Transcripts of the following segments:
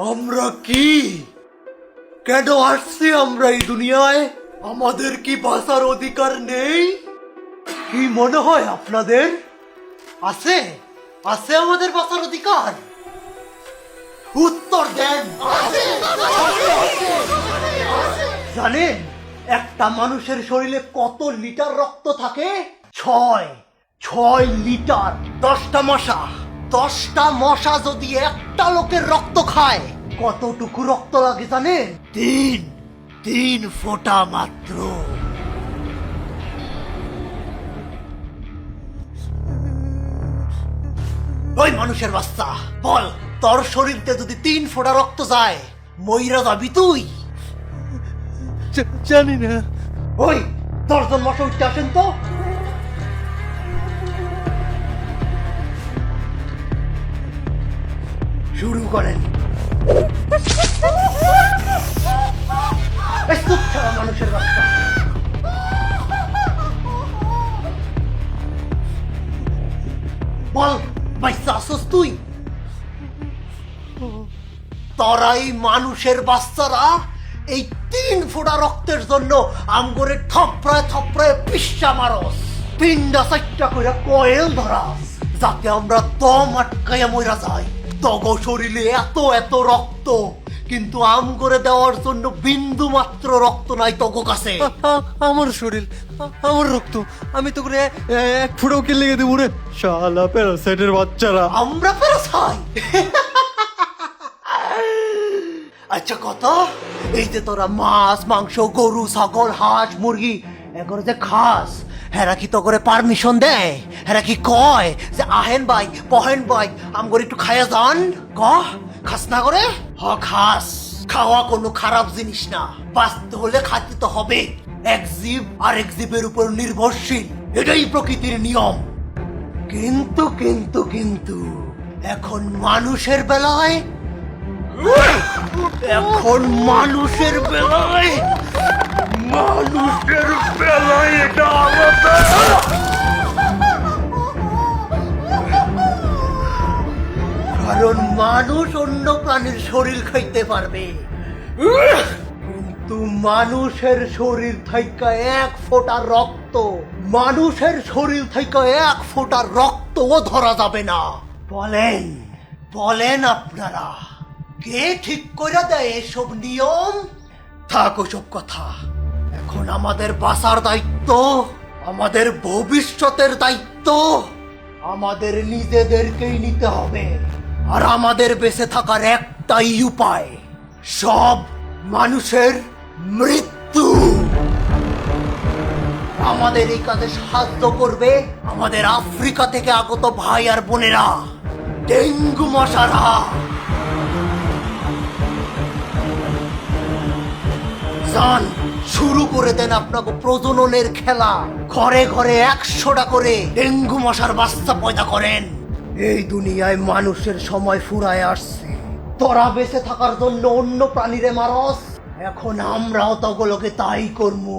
আমরা কি কেন আসছি আমরা এই দুনিয়ায়? আমাদের কি বাঁচার অধিকার নেই? কি মনে হয় আপনাদের? আছে আছে আমাদের বাঁচার অধিকার? উত্তর দেন। জানেন একটা মানুষের শরীরে কত লিটার রক্ত থাকে? 6 লিটার। 10টা মশা যদি একটা লোকের রক্ত খায় কতটুকু রক্ত লাগে জানেন? তিন ফোঁটা মাত্র। ওই মানুষের বাচ্চা, বল তোর শরীরতে যদি 3 ফোঁটা রক্ত যায় মইরা যাবি তুই? জানি না। ওই 10 জন মশা উঠতে আসেন তো। শুরু করেন। এই চুপ ছাড়া মানুষের বাচ্চা। বল বাইসা আসস তুই? তোরাই মানুষের বাচ্চারা এই 3 ফোঁটা রক্তের জন্য আমগরে থপড়ায় থপড়ায় পিসা মারস, পিন্ডা চারটা কইরা কয়েল ধরাস, যাতে আমরা দম আটকাইয়া মইরা যাই। তগ শরীরে এত রক্ত, কিন্তু আমগরে দেওয়ার জন্য বিন্দু মাত্র রক্ত নাই তগ কাছে। আমার শরীর, আমার রক্ত, আমি তো করে এক ফুটাও কে লেগে দেবো রে শালা প্যারাসাইটের বাচ্চারা। আমরা প্যারাসাইট? আচ্ছা কত, এই যে তোরা মাছ মাংস গরু ছাগল হাঁস মুরগি এগুলো যে খাস, হেরা কি তো করে পারমিশন দেয়? হেরা কি কয় যে আহেন ভাই পহেন ভাই আমগর একটু খাইয়া যান? খাস না করে? খাস। খাওয়া কোনো খারাপ জিনিস না, বাঁচতে হলে খাইতে তো হবে। এক জীব আর এক জীবের উপর নির্ভরশীল, এটাই প্রকৃতির নিয়ম। কিন্তু কিন্তু কিন্তু এখন মানুষের বেলায় এটা আলাদা। কারণ মানুষ অন্য প্রাণীর শরীর খাইতে পারবে, কিন্তু মানুষের শরীর থেকে 1 ফোঁটা রক্ত, মানুষের শরীর থেকে 1 ফোঁটা রক্তও ধরা যাবে না। বলেন আপনারা, কে ঠিক করে দেয় এসব নিয়ম? থাক ওসব কথা, এখন আমাদের বাঁচার দায়িত্ব, আমাদের ভবিষ্যতের দায়িত্ব আমাদের নিজেদেরকেই নিতে হবে। আর আমাদের বেঁচে থাকার একটাই উপায়, সব মানুষের মৃত্যু। আমাদের এই কাজে সাহায্য করবে আমাদের আফ্রিকা থেকে আগত ভাই আর বোনেরা, ডেঙ্গু মশারা। শুরু করে দেন আপনাকে প্রজননের খেলা, ঘরে ঘরে 100টা করে ডেঙ্গু মশার বাচ্চা পয়দা করেন। এই দুনিয়ায় মানুষের সময় ফুরায় আসছে, তোরা বেঁচে থাকার জন্য অন্য প্রাণীরে মারস, এখন আমরাও তগুলোকে তাই করবো।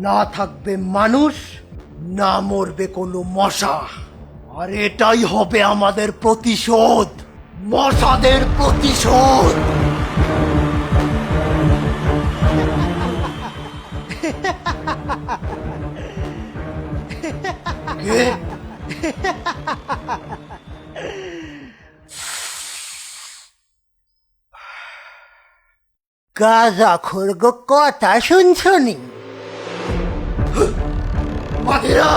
না থাকবে মানুষ, না মরবে কোনো মশা, আর এটাই হবে আমাদের প্রতিশোধ, মশাদের প্রতিশোধ। গাঁজা খোরগো কথা শুনছনি? মাগিরা